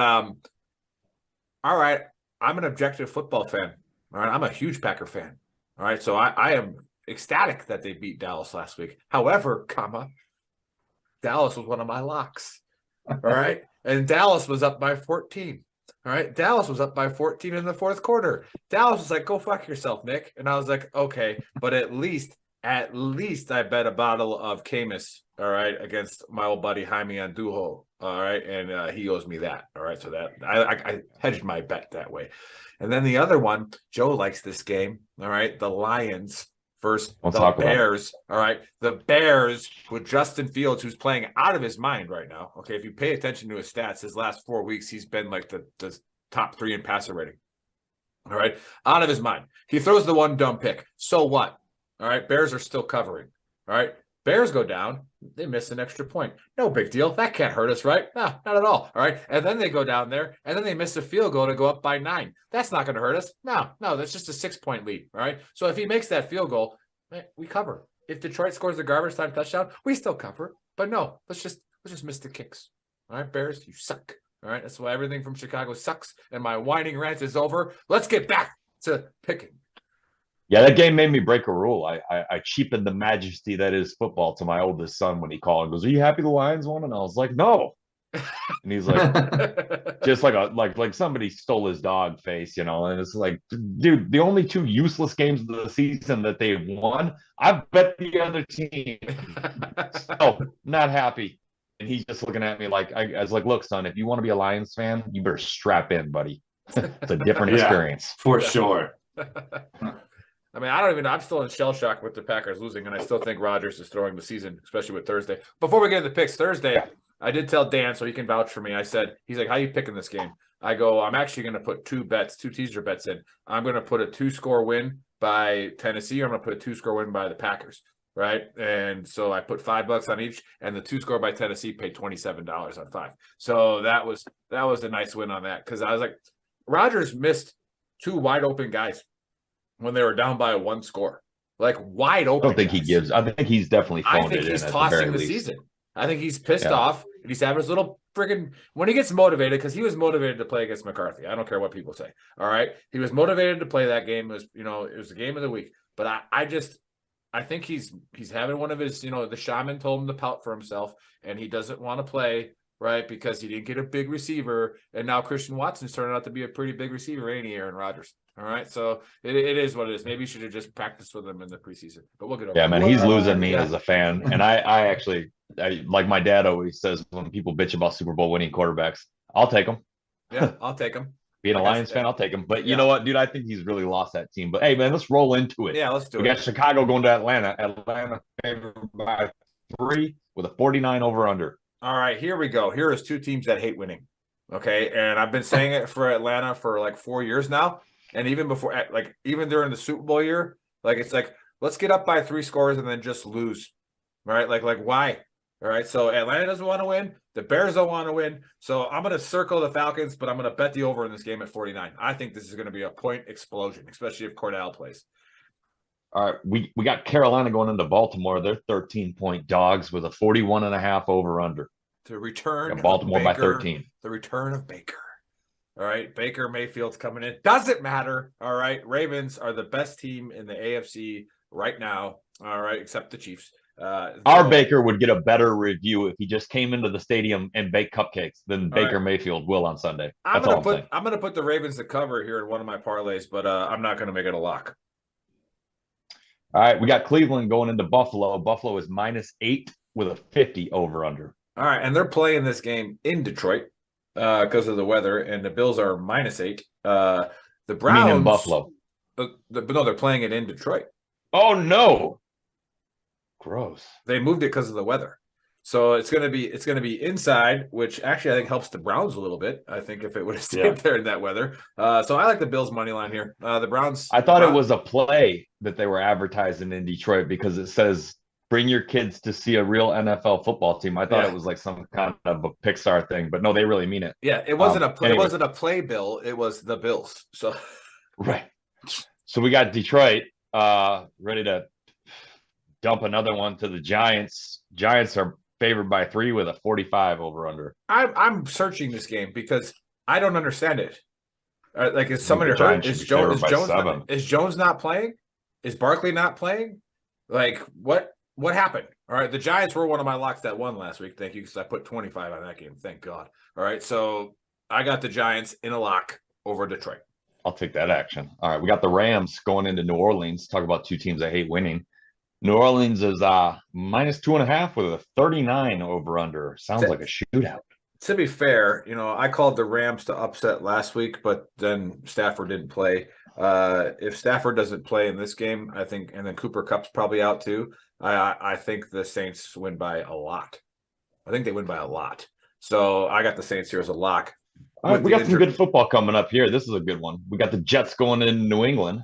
all right, I'm an objective football fan. All right, I'm a huge Packer fan. All right, so I am ecstatic that they beat Dallas last week. However, Dallas was one of my locks. All right. And Dallas was up by 14. All right. Dallas was up by 14 in the fourth quarter. Dallas was like, go fuck yourself, Nick. And I was like, okay, but at least I bet a bottle of Camus, all right, against my old buddy Jaime Andujo. All right. And he owes me that. All right. So that I hedged my bet that way. And then the other one, Joe likes this game. All right. The Lions versus the Bears. All right. The Bears with Justin Fields, who's playing out of his mind right now. Okay. If you pay attention to his stats, his last 4 weeks, he's been like the top 3 in passer rating. All right. Out of his mind. He throws the one dumb pick. So what? All right. Bears are still covering. All right. Bears go down. They miss an extra point. No big deal. That can't hurt us, right? No, not at all. All right. And then they go down there and then they miss a field goal to go up by 9. That's not going to hurt us. No, that's just a 6-point lead. All right. So if he makes that field goal, we cover. If Detroit scores the garbage time touchdown, we still cover. But no, let's just miss the kicks. All right, Bears, you suck. All right. That's why everything from Chicago sucks. And my whining rant is over. Let's get back to picking. Yeah, that game made me break a rule. I cheapened the majesty that is football to my oldest son when he called and goes, "Are you happy the Lions won?" And I was like, "No." And he's like, just like somebody stole his dog face, And it's like, dude, the only 2 useless games of the season that they've won, I've bet the other team. So not happy. And he's just looking at me like, I was like, look, son, if you want to be a Lions fan, you better strap in, buddy. It's a different experience. For sure. I mean, I'm still in shell shock with the Packers losing, and I still think Rodgers is throwing the season, especially with Thursday. Before we get into picks Thursday, I did tell Dan, so he can vouch for me. I said, he's like, how you picking this game? I go, I'm actually going to put 2 teaser bets in. I'm going to put a 2-score win by Tennessee, or I'm going to put a 2-score win by the Packers, right? And so I put $5 on each, and the 2-score by Tennessee paid $27 on 5. So that was a nice win on that, because I was like, Rodgers missed 2 wide open guys when they were down by a 1 score. like wide I open. don't think he guys. gives. I think he's definitely I phoned think it he's in at tossing the least. season. I think he's pissed off and he's having his little freaking when he gets motivated, because he was motivated to play against McCarthy. I don't care what people say. All right. He was motivated to play that game. It was, it was the game of the week. But I think he's having one of his, the shaman told him to pout for himself, and he doesn't want to play, right? Because he didn't get a big receiver. And now Christian Watson's turning out to be a pretty big receiver, ain't he, Aaron Rodgers? All right. So it is what it is. Maybe you should have just practiced with him in the preseason. But we'll get over it. Yeah, man, he's losing me as a fan. And I actually, like my dad always says when people bitch about Super Bowl winning quarterbacks, I'll take them. Yeah, I'll take him. Being a Lions fan, I'll take him. But you know what, dude? I think he's really lost that team. But hey, man, let's roll into it. Yeah, let's do it. We got Chicago going to Atlanta. Atlanta favored by 3 with a 49 over under. All right, here we go. Here is two teams that hate winning. Okay. And I've been saying it for Atlanta for like 4 years now. And even before, like, even during the Super Bowl year, like, it's like, let's get up by 3 scores and then just lose. Right. Like, why? All right. So Atlanta doesn't want to win. The Bears don't want to win. So I'm going to circle the Falcons, but I'm going to bet the over in this game at 49. I think this is going to be a point explosion, especially if Cordell plays. All right. We got Carolina going into Baltimore. They're 13-point dogs with a 41.5 over under. To return Baltimore Baker, by 13. The return of Baker. All right. Baker Mayfield's coming in. Doesn't matter. All right. Ravens are the best team in the AFC right now. All right. Except the Chiefs. Our Baker would get a better review if he just came into the stadium and baked cupcakes than Baker Mayfield will on Sunday. I'm going to put the Ravens to cover here in one of my parlays, but I'm not going to make it a lock. All right. We got Cleveland going into Buffalo. Buffalo is -8 with a 50 over under. All right. And they're playing this game in Detroit because of the weather, and the Bills are -8. The Browns in Buffalo. No, they're playing it in Detroit. Oh no. Gross. They moved it because of the weather. So it's gonna be inside, which actually I think helps the Browns a little bit. I think if it would have stayed there in that weather. So I like the Bills money line here. The Browns. I thought it was a play that they were advertising in Detroit because it says bring your kids to see a real NFL football team. I thought it was like some kind of a Pixar thing, but no, they really mean it. Yeah, it wasn't a play. Anyway. It wasn't a play bill. It was the Bills. So right. So we got Detroit ready to dump another one to the Giants. Giants are favored by 3 with a 45 over under. I'm searching this game because I don't understand it. Like, is somebody hurt? Is Jones not playing? Is Barkley not playing? Like, what happened? All right, the Giants were one of my locks that won last week. Thank you, because I put 25 on that game. Thank God. All right, so I got the Giants in a lock over Detroit. I'll take that action. All right, we got the Rams going into New Orleans. Talk about two teams that hate winning. New Orleans is -2.5 with a 39 over under. Sounds like a shootout. To be fair, I called the Rams to upset last week, but then Stafford didn't play. If Stafford doesn't play in this game, I think, and then Cooper Kupp's probably out too. I think the Saints win by a lot. I think they win by a lot. So I got the Saints here as a lock. All right, we got some good football coming up here. This is a good one. We got the Jets going in New England.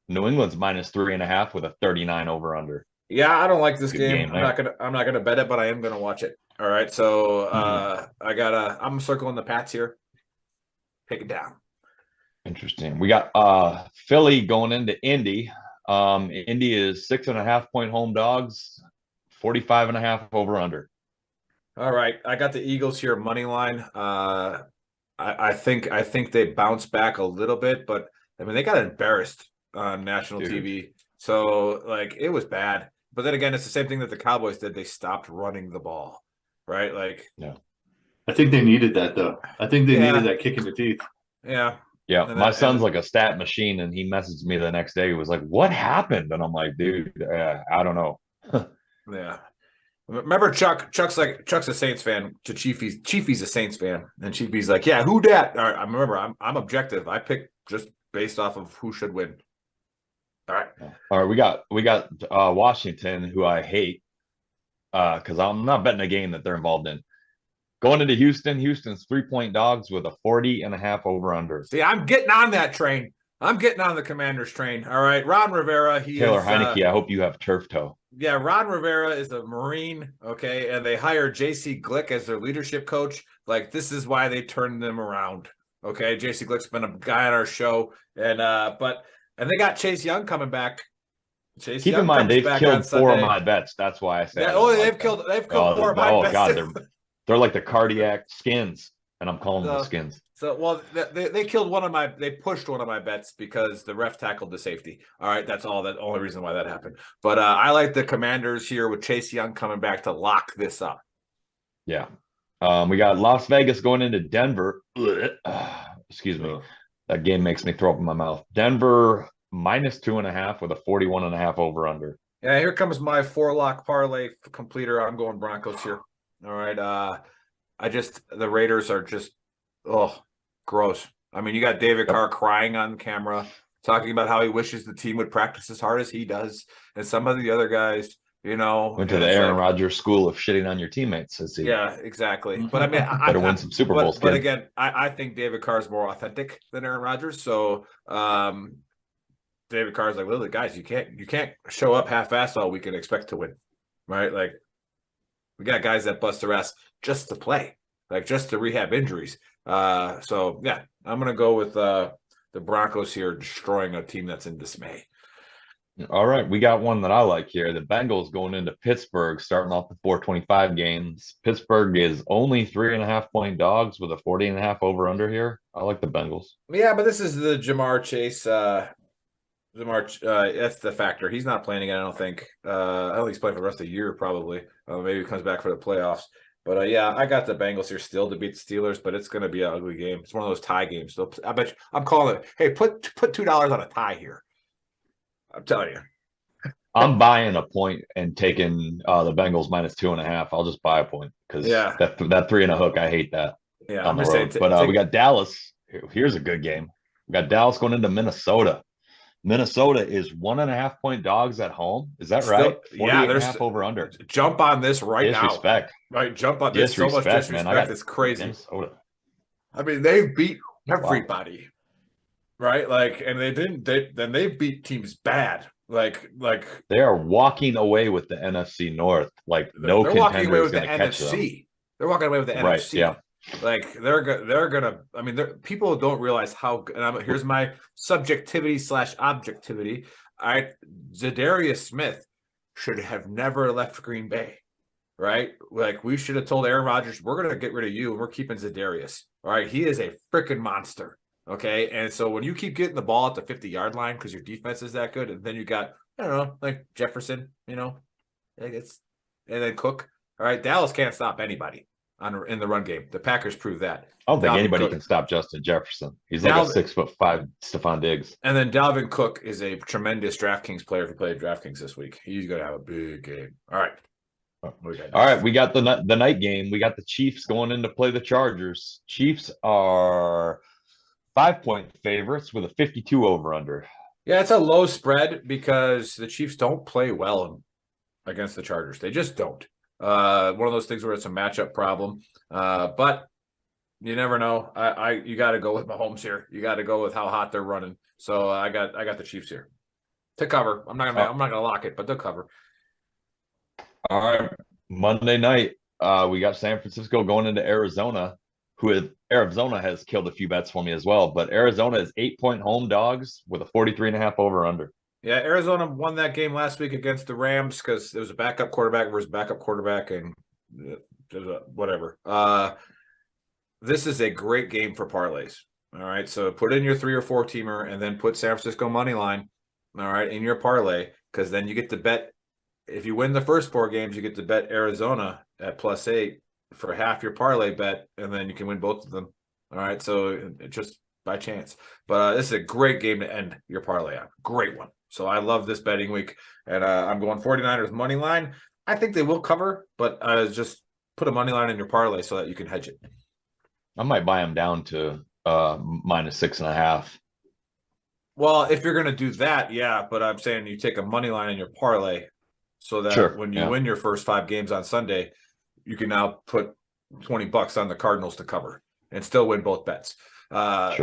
New England's -3.5 with a 39 over under. Yeah, I don't like this game. I'm not gonna bet it, but I am gonna watch it. All right. So I'm circling the Pats here. Pick it down. Interesting. We got Philly going into Indy. Indy is 6.5-point home dogs, 45.5 over under. All right. I got the Eagles here money line. I think they bounce back a little bit, but I mean they got embarrassed on national TV. So like it was bad. But then again, it's the same thing that the Cowboys did. They stopped running the ball. Right? Like I think they needed that though. I think they needed that kick in the teeth. Yeah. Yeah. My son's like a stat machine, and he messaged me the next day. He was like, "What happened?" And I'm like, "Dude, I don't know." Yeah. Remember Chuck's a Saints fan to Chiefy's a Saints fan. And Chiefy's like, yeah, who dat? All right, I remember I'm objective. I picked just based off of who should win. All right. We got Washington, who I hate because I'm not betting a game that they're involved in. Going into Houston. Houston's 3-point dogs with a 40.5 over under. See, I'm getting on that train. I'm getting on the Commanders train. All right. Ron Rivera. Taylor Heineke, I hope you have turf toe. Yeah, Ron Rivera is a Marine, okay, and they hired J.C. Glick as their leadership coach. Like, this is why they turned them around, okay? J.C. Glick's been a guy on our show, and they got Chase Young coming back. Chase Keep Young in mind, comes they've back killed on 4 of Sunday. my bets. That's why I say. Yeah, I don't they've like killed them. 4 of my bets. God, they're like the cardiac skins, and I'm calling them the skins. So, well, they killed they pushed one of my bets because the ref tackled the safety. All right, that's all. That only reason why that happened. But I like the Commanders here with Chase Young coming back to lock this up. Yeah. We got Las Vegas going into Denver. Excuse me. That game makes me throw up in my mouth. Denver -2.5 with a 41.5 over under. Yeah, here comes my 4-lock parlay completer. I'm going Broncos here. All right. The Raiders are just, gross. I mean, you got David Carr crying on camera, talking about how he wishes the team would practice as hard as he does. And some of the other guys, went to the Aaron Rodgers school of shitting on your teammates. Yeah, exactly. But I mean, better win some Super Bowls. But again, I think David Carr is more authentic than Aaron Rodgers. So David Carr's like, well, guys, you can't show up half-assed all week and expect to win, right? Like, we got guys that bust their ass just to play, like just to rehab injuries. So yeah, I'm gonna go with the Broncos here, destroying a team that's in dismay. All right, we got one that I like here. The Bengals going into Pittsburgh, starting off the 425 games. Pittsburgh is only 3.5-point dogs with a 40.5 over under here. I like the Bengals. Yeah, but this is the Jamar Chase. That's the factor. He's not playing again, I don't think. I don't think he's playing for the rest of the year, probably. Maybe he comes back for the playoffs. But yeah, I got the Bengals here still to beat the Steelers, but it's going to be an ugly game. It's one of those tie games. So I bet I'm calling it. Hey, put $2 on a tie here. I'm telling you. I'm buying a point and taking the Bengals -2.5. I'll just buy a point because that 3 and a hook, I hate that. Yeah, on the road. But we got Dallas. Here's a good game. We got Dallas going into Minnesota. Minnesota is 1.5-point dogs at home. Is that right? Yeah, there's over under. Jump on this right now. Disrespect. Right, jump on this. So much disrespect. Man, it's crazy. Minnesota. I mean, they beat everybody, right? Like, and they beat teams bad. Like they are walking away with the NFC North. Like no contender is going to catch them. They're walking away with the right, NFC. Yeah. Like they're gonna. I mean, people don't realize how. And here's my subjectivity/objectivity. Zadarius Smith should have never left Green Bay, right? Like we should have told Aaron Rodgers, we're gonna get rid of you and we're keeping Zadarius. All right, he is a freaking monster. Okay, and so when you keep getting the ball at the 50-yard line because your defense is that good, and then you got like Jefferson, like and then Cook. All right, Dallas can't stop anybody in the run game. The Packers prove that. I don't think anybody can stop Justin Jefferson. He's like a 6'5" Stephon Diggs. And then Dalvin Cook is a tremendous DraftKings player who played DraftKings this week. He's going to have a big game. All right. All right, we got the night game. We got the Chiefs going in to play the Chargers. Chiefs are 5-point favorites with a 52 over under. Yeah, it's a low spread because the Chiefs don't play well against the Chargers. They just don't. One of those things where it's a matchup problem. But you never know. You got to go with Mahomes here. You got to go with how hot they're running. So I got the Chiefs here to cover. I'm not gonna lock it, but they'll cover. All right, Monday night, we got San Francisco going into Arizona. Arizona has killed a few bets for me as well, but Arizona is 8-point home dogs with a 43.5 over under. Yeah, Arizona won that game last week against the Rams because there was a backup quarterback versus backup quarterback and whatever. This is a great game for parlays. All right, so put in your 3 or 4 teamer and then put San Francisco money line. All right, in your parlay because then you get to bet. If you win the first 4 games, you get to bet Arizona at +8 for half your parlay bet, and then you can win both of them. All right, so just by chance. But this is a great game to end your parlay on. Great one. So I love this betting week, and I'm going 49ers money line. I think they will cover, but just put a money line in your parlay so that you can hedge it. I might buy them down to -6.5. Well, if you're going to do that, yeah, but I'm saying you take a money line in your parlay so that when you win your first 5 games on Sunday, you can now put $20 on the Cardinals to cover and still win both bets,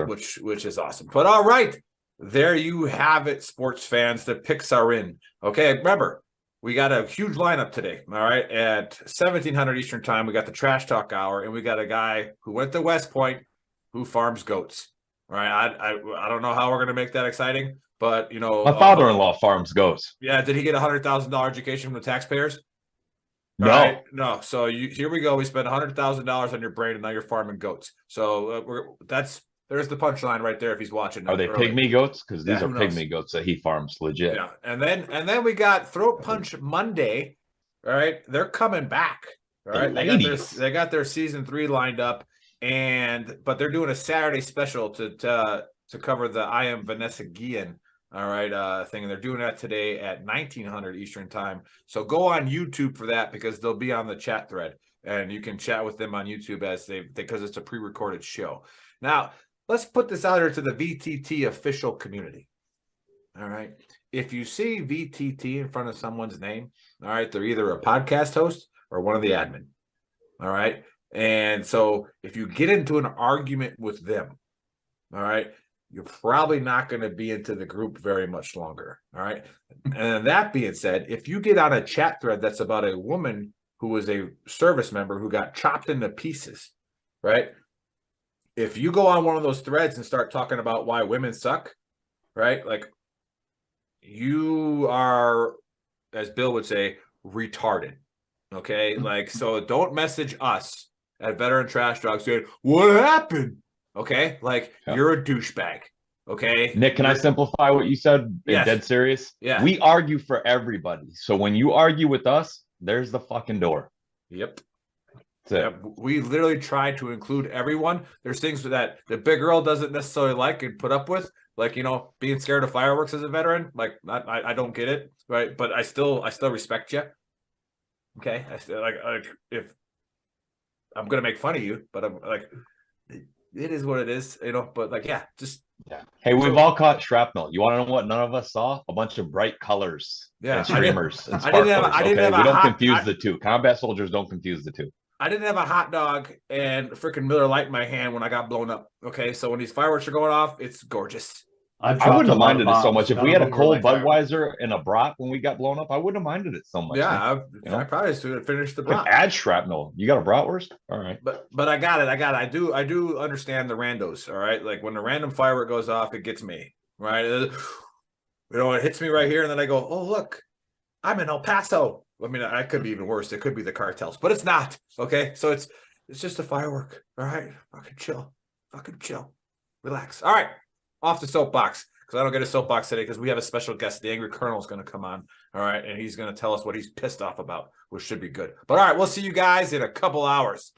which is awesome. But all right, there you have it, sports fans. The picks are in. Okay, remember, we got a huge lineup today. All right, at 1700 Eastern time, we got the Trash Talk Hour, and we got a guy who went to West Point who farms goats. right? I don't know how we're gonna make that exciting, but My father-in-law farms goats. Yeah, did he get $100,000 education from the taxpayers? No. All right, no. So here we go. We spent $100,000 on your brain, and now you're farming goats. So there's the punchline right there. If he's watching, Are they early. pygmy goats? Because these are who knows? pygmy goats that he farms legit. Yeah, and then we got Throat Punch Monday. All right, they're coming back. All right, they got their season 3 lined up, but they're doing a Saturday special to cover the I Am Vanessa Guillen. All right, thing, and they're doing that today at 1900 Eastern time. So go on YouTube for that because they'll be on the chat thread, and you can chat with them on YouTube because it's a pre-recorded show. Now let's put this out there to the VTT official community. All right, if you see VTT in front of someone's name, all right, they're either a podcast host or one of the admin. All right, and so if you get into an argument with them, all right, you're probably not going to be into the group very much longer. All right. And that being said, if you get on a chat thread that's about a woman who was a service member who got chopped into pieces, right? If you go on one of those threads and start talking about why women suck, right? Like, you are, as Bill would say, retarded. Okay. Like, so don't message us at Veteran Trash Talk saying, what happened? Okay, like you're a douchebag. Okay, Nick, can I simplify what you said? Yes. Dead serious. Yeah, we argue for everybody. So when you argue with us, there's the fucking door. Yep. Yep. We literally try to include everyone. There's things that the Big Earl doesn't necessarily like and put up with, like being scared of fireworks as a veteran. Like I don't get it, right? But I still respect you. Okay, I still like if I'm gonna make fun of you, but I'm like. It is what it is, but Hey, we've all caught shrapnel. You want to know what none of us saw? A bunch of bright colors and streamers and sparklers. We don't confuse the two. Combat soldiers don't confuse the two. I didn't have a hot dog and freaking Miller Lite in my hand when I got blown up. Okay, so when these fireworks are going off, it's gorgeous. I wouldn't have minded it so much if we had a cold Budweiser and a brat when we got blown up. I wouldn't have minded it so much. Yeah, I probably should have finished the brat. Add shrapnel. You got a bratwurst? All right, but I got it. I do understand the randos. All right, like when the random firework goes off, it gets me right. It hits me right here, and then I go, oh look, I'm in El Paso. I mean, I could be even worse. It could be the cartels, but it's not. Okay, so it's just a firework. All right, fucking chill, relax. All right. Off the soapbox, because I don't get a soapbox today because we have a special guest. The Angry Colonel is going to come on, all right, and he's going to tell us what he's pissed off about, which should be good. But all right, we'll see you guys in a couple hours.